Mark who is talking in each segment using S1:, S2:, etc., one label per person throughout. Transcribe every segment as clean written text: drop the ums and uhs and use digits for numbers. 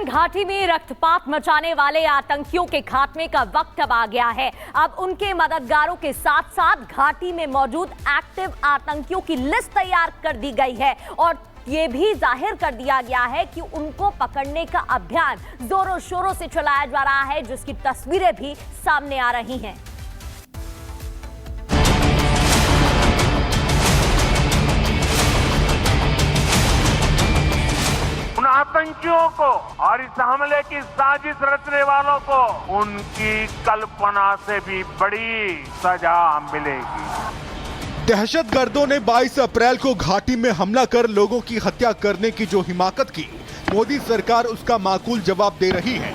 S1: घाटी में रक्तपात मचाने वाले आतंकियों के खात्मे का वक्त अब आ गया है। अब उनके मददगारों के साथ साथ घाटी में मौजूद एक्टिव आतंकियों की लिस्ट तैयार कर दी गई है और ये भी जाहिर कर दिया गया है कि उनको पकड़ने का अभियान जोरों शोरों से चलाया जा रहा है, जिसकी तस्वीरें भी सामने आ रही हैं।
S2: उन आतंकियों को और इस हमले की साजिश रचने वालों को उनकी कल्पना से भी बड़ी सजा मिलेगी।
S3: दहशतगर्दों ने 22 अप्रैल को घाटी में हमला कर लोगों की हत्या करने की जो हिमाकत की, मोदी सरकार उसका माकूल जवाब दे रही है।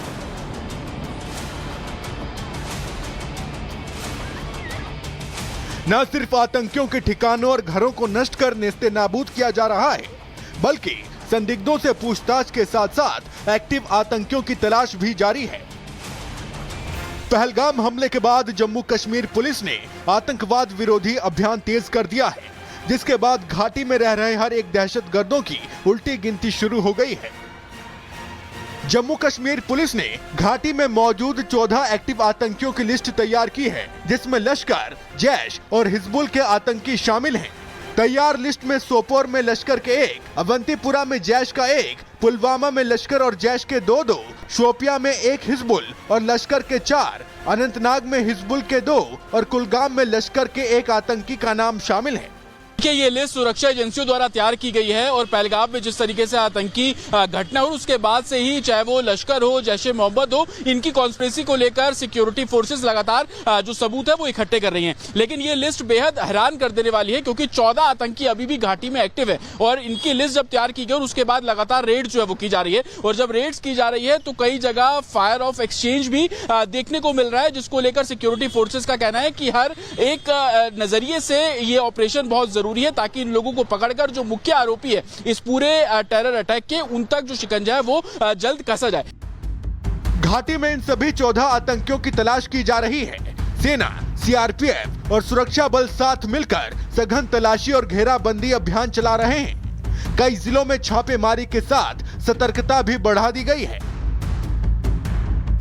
S3: न सिर्फ आतंकियों के ठिकानों और घरों को नष्ट कर नेस्ते नाबूद किया जा रहा है, बल्कि संदिग्धों से पूछताछ के साथ साथ एक्टिव आतंकियों की तलाश भी जारी है। पहलगाम हमले के बाद जम्मू कश्मीर पुलिस ने आतंकवाद विरोधी अभियान तेज कर दिया है, जिसके बाद घाटी में रह रहे हर एक दहशतगर्दों की उल्टी गिनती शुरू हो गई है। जम्मू कश्मीर पुलिस ने घाटी में मौजूद 14 एक्टिव आतंकियों की लिस्ट तैयार की है, जिसमें लश्कर, जैश और हिजबुल के आतंकी शामिल हैं। तैयार लिस्ट में सोपोर में लश्कर के 1, अवंतीपुरा में जैश का 1, पुलवामा में लश्कर और जैश के 2, शोपिया में 1 हिजबुल और लश्कर के 4, अनंतनाग में हिजबुल के 2 और कुलगाम में लश्कर के 1 आतंकी का नाम शामिल है।
S4: ये लिस्ट सुरक्षा एजेंसियों द्वारा तैयार की गई है और पहलगाम में जिस तरीके से आतंकी घटना और उसके बाद से ही चाहे वो लश्कर हो, जैश ए मोहम्मद हो, इनकी कॉन्स्पिरेसी को लेकर सिक्योरिटी फोर्सेस लगातार जो सबूत है वो इकट्ठे कर रही हैं। लेकिन ये लिस्ट बेहद हैरान कर देने वाली है, क्योंकि 14 आतंकी अभी भी घाटी में एक्टिव है और इनकी लिस्ट जब तैयार की गई और उसके बाद लगातार रेड जो है वो की जा रही है। और जब रेड्स की जा रही है तो कई जगह फायर ऑफ एक्सचेंज भी देखने को मिल रहा है, जिसको लेकर सिक्योरिटी फोर्सेस का कहना है कि हर एक नजरिए से ये ऑपरेशन बहुत जरूरी है, ताकि इन लोगों को पकड़कर जो मुख्य आरोपी है इस पूरे टेरर अटैक के, उन तक जो शिकंजा है वो जल्द कसा जाए।
S3: घाटी में इन सभी 14 आतंकियों की तलाश की जा रही है। सेना, सीआरपीएफ और सुरक्षा बल साथ मिलकर सघन तलाशी और घेराबंदी अभियान चला रहे हैं। कई जिलों में छापेमारी के साथ सतर्कता भी बढ़ा दी गई है।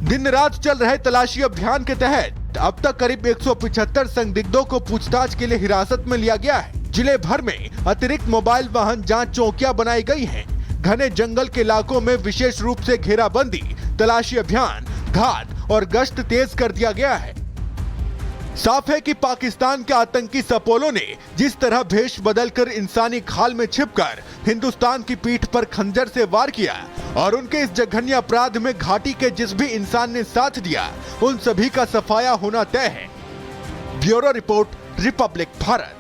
S3: दिन रात चल रहे तलाशी अभियान के तहत अब तक करीब 175 संदिग्धों को पूछताछ के लिए हिरासत में लिया गया है। जिले भर में अतिरिक्त मोबाइल वाहन जांच चौकियां बनाई गई हैं। घने जंगल के इलाकों में विशेष रूप से घेराबंदी, तलाशी अभियान, घात और गश्त तेज कर दिया गया है। साफ है कि पाकिस्तान के आतंकी सपोलों ने जिस तरह भेष बदलकर इंसानी खाल में छिपकर हिंदुस्तान की पीठ पर खंजर से वार किया और उनके इस जघन्य अपराध में घाटी के जिस भी इंसान ने साथ दिया, उन सभी का सफाया होना तय है। Bureau report, Republic Bharat.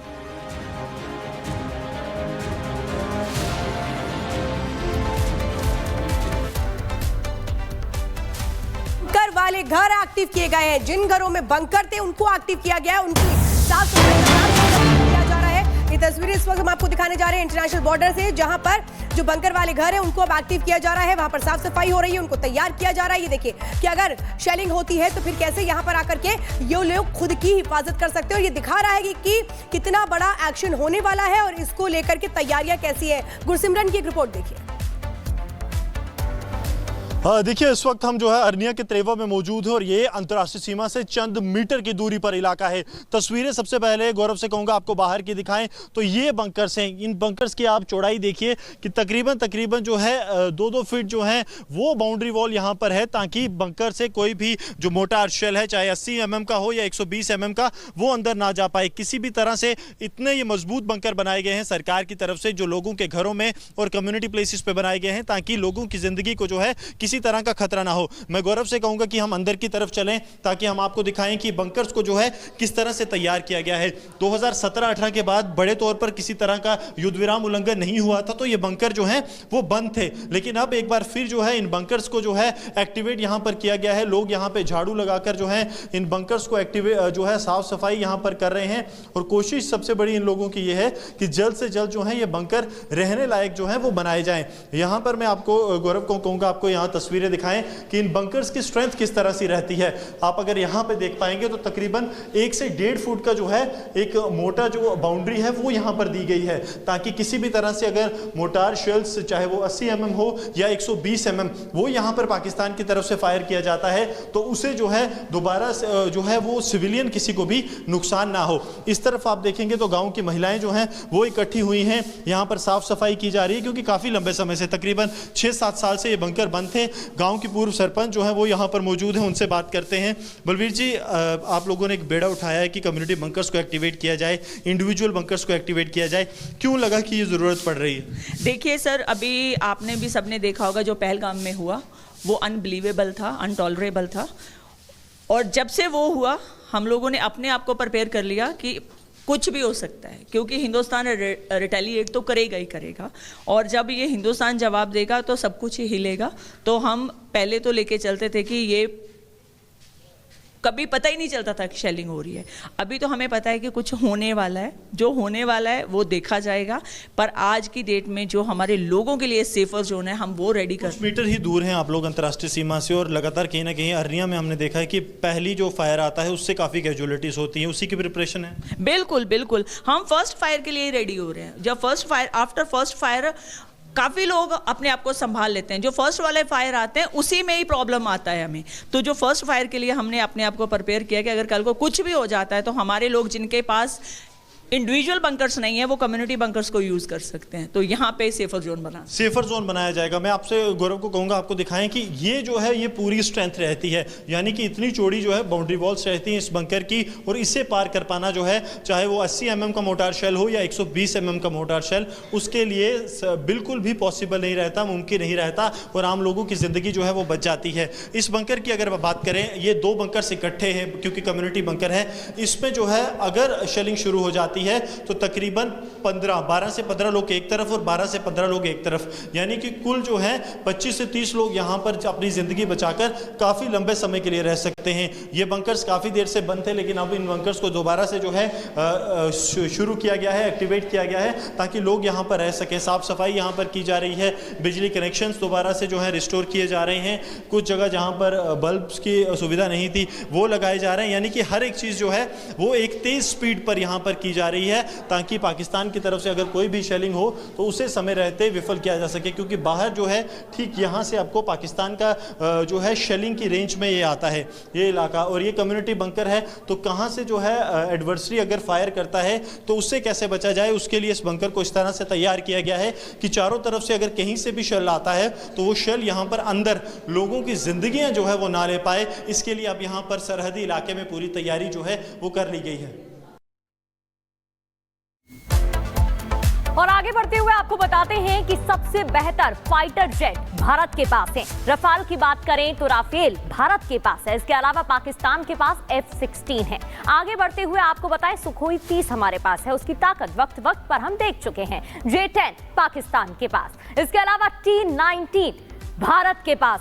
S5: Bunker वाले घर एक्टिव किए गए हैं। जिन घरों में बंकर थे उनको एक्टिव किया गया है, उनकी साफ सफाई किया जा रहा है। ये तस्वीरें इस वक्त हम आपको दिखाने जा रहे हैं इंटरनेशनल बॉर्डर से, जहां पर जो बंकर वाले घर है उनको अब एक्टिव किया जा रहा है। वहां पर साफ सफाई हो रही है, उनको तैयार किया जा रहा है। ये देखिए कि अगर शेलिंग होती है तो फिर कैसे यहां पर आकर के ये लोग खुद की हिफाजत कर सकते हैं। और ये दिखा रहा है कि कितना बड़ा एक्शन होने वाला है और इसको लेकर के तैयारियां कैसी है। गुरसिमरन की एक रिपोर्ट देखिए।
S6: देखिए, इस वक्त हम जो है अरनिया के त्रेवा में मौजूद है और ये अंतर्राष्ट्रीय सीमा से चंद मीटर की दूरी पर इलाका है। तस्वीरें सबसे पहले गौरव से कहूंगा आपको बाहर की दिखाएं तो ये बंकर्स हैं। इन बंकर्स की आप चौड़ाई देखिए कि तकरीबन जो है 2-2 फीट जो है वो बाउंड्री वॉल यहाँ पर है, ताकि बंकर से कोई भी जो मोटा शेल है, चाहे 80 mm का हो या 120 mm का, वो अंदर ना जा पाए। किसी भी तरह से इतने ये मजबूत बंकर बनाए गए हैं सरकार की तरफ से, जो लोगों के घरों में और कम्युनिटी प्लेसेस पे बनाए गए हैं, ताकि लोगों की जिंदगी को जो है किसी तरह का खतरा ना हो। मैं गौरव से कहूंगा कि हम अंदर की तरफ चलें ताकि हम आपको दिखाएं कि बंकर्स को जो है किस तरह से तैयार किया गया है। 2017-18 के बाद बड़े तौर पर किसी तरह का युद्ध विराम उल्लंघन नहीं हुआ था, तो ये बंकर जो है वो बंद थे। लेकिन अब एक बार फिर जो है इन बंकर्स को जो है एक्टिवेट यहां पर किया गया है। लोग यहां पे झाड़ू लगाकर जो है इन बंकर्स को एक्टिवेट जो है साफ सफाई यहां पर कर रहे हैं और कोशिश सबसे बड़ी इन लोगों की ये है कि जल्द से जल्द जो है ये बंकर रहने लायक जो है वो बनाए जाएं। यहां पर मैं आपको गौरव को कहूंगा, आपको यहां तस्वीरें दिखाएं कि इन बंकर्स की स्ट्रेंथ किस तरह से रहती है। आप अगर यहाँ पे देख पाएंगे तो तकरीबन 1 से 1.5 फुट का जो है एक मोटा जो बाउंड्री है वो यहाँ पर दी गई है, ताकि किसी भी तरह से अगर मोटार शेल्स चाहे वो 80 mm हो या 120 mm वो यहाँ पर पाकिस्तान की तरफ से फायर किया जाता है तो उसे जो है दोबारा जो है वो सिविलियन किसी को भी नुकसान ना हो। इस तरफ आप देखेंगे तो गांव की महिलाएं जो हैं वो इकट्ठी हुई हैं, यहाँ पर साफ सफाई की जा रही है क्योंकि काफी लंबे समय से तकरीबन 6-7 साल से ये बंकर बंद थे। गांव की पूर्व सरपंच जो है वो यहाँ पर मौजूद हैं, उनसे बात करते हैं। बलवीर जी, आप लोगों ने एक बेड़ा उठाया है कि कम्युनिटी बंकर्स को एक्टिवेट किया जाए, इंडिविजुअल बंकर्स को एक्टिवेट किया जाए, क्यों लगा कि ये जरूरत पड़ रही है?
S7: देखिए सर, अभी आपने भी सबने देखा होगा जो पहलगाम में हुआ वो अनबिलीवेबल था, अनटॉलरेबल था, और जब से वो हुआ हम लोगों ने अपने आप को प्रिपेयर कर लिया कि कुछ भी हो सकता है, क्योंकि हिंदुस्तान रिटेलिएट तो करेगा ही करेगा, और जब ये हिंदुस्तान जवाब देगा तो सब कुछ ही हिलेगा। तो हम पहले तो लेके चलते थे कि ये कभी पता ही नहीं चलता था कि शेलिंग हो रही है, अभी तो हमें पता है कि कुछ होने वाला है, जो होने वाला है वो देखा जाएगा। पर आज की डेट में जो हमारे लोगों के लिए सेफर जोन है हम वो रेडी कर,
S6: कुछ मीटर ही दूर हैं आप लोग अंतर्राष्ट्रीय सीमा से, और लगातार कहीं ना कहीं अरनिया में हमने देखा है कि पहली जो फायर आता है उससे काफ़ी कैजुअलिटीज होती हैं, उसी की प्रिपरेशन है।
S7: बिल्कुल बिल्कुल, हम फर्स्ट फायर के लिए रेडी हो रहे हैं। जब first fire, after first fire काफ़ी लोग अपने आप को संभाल लेते हैं, जो फर्स्ट वाले फायर आते हैं उसी में ही प्रॉब्लम आता है हमें। तो जो फर्स्ट फायर के लिए हमने अपने आप को प्रिपेयर किया कि अगर कल को कुछ भी हो जाता है तो हमारे लोग जिनके पास इंडिविजुअल बंकर्स नहीं है वो कम्युनिटी बंकर्स को यूज कर सकते हैं। तो यहाँ पे सेफर जोन बनाया
S6: जाएगा। मैं आपसे गौरव को कहूँगा आपको दिखाएं कि ये जो है ये पूरी स्ट्रेंथ रहती है, यानी कि इतनी चौड़ी जो है बाउंड्री वॉल्स रहती हैं इस बंकर की, और इसे पार कर पाना जो है चाहे वो 80 mm का मोटार शेल हो या 120 mm का मोटार शेल, उसके लिए बिल्कुल भी पॉसिबल नहीं रहता, मुमकिन नहीं रहता, और आम लोगों की ज़िंदगी जो है वो बच जाती है। इस बंकर की अगर बात करें, ये 2 बंकर्स इकट्ठे हैं क्योंकि कम्युनिटी बंकर है, इसमें जो है अगर शेलिंग शुरू हो जाती है तो तकरीबन 12 से 15 लोग एक तरफ और 12 से 15 लोग एक तरफ, यानी कि कुल जो है 25 से 30 लोग यहाँ पर अपनी ज़िंदगी बचाकर काफ़ी लंबे समय के लिए रह सकते हैं। ये बंकर्स काफ़ी देर से बंद थे, लेकिन अब इन बंकर्स को दोबारा से जो है शुरू किया गया है, एक्टिवेट किया गया है ताकि लोग यहाँ पर रह सकें। साफ़ सफाई यहाँ पर की जा रही है, बिजली कनेक्शंस दोबारा से जो है रिस्टोर किए जा रहे हैं, कुछ जगह जहाँ पर बल्ब्स की सुविधा नहीं थी वो लगाए जा रहे हैं, यानी कि हर एक चीज़ जो है वो एक तेज़ स्पीड पर यहाँ पर की जा रही है ताकि पाकिस्तान की तरफ से अगर कोई भी शेलिंग हो तो उसे समय रहते विफल किया जा सके, क्योंकि बाहर जो है ठीक यहाँ से आपको पाकिस्तान का जो है शेलिंग की रेंज में ये आता है ये इलाका, और ये कम्युनिटी बंकर है। तो कहाँ से जो है एडवर्सरी अगर फायर करता है तो उससे कैसे बचा जाए, उसके लिए इस बंकर को इस तरह से तैयार किया गया है कि चारों तरफ से अगर कहीं से भी शेल आता है तो वो शेल यहाँ पर अंदर लोगों की जिंदगियाँ जो है वो ना ले पाए। इसके लिए अब यहाँ पर सरहदी इलाके में पूरी तैयारी जो है वो कर ली गई है।
S1: और आगे बढ़ते हुए आपको बताते हैं कि सबसे बेहतर फाइटर जेट भारत के पास है। रफाल की बात करें तो राफेल भारत के पास है, इसके अलावा पाकिस्तान के पास F-16 है। आगे बढ़ते हुए आपको बताएं सुखोई 30 हमारे पास है, उसकी ताकत वक्त वक्त पर हम देख चुके हैं। J-10 पाकिस्तान के पास, इसके अलावा T-19 भारत के पास है।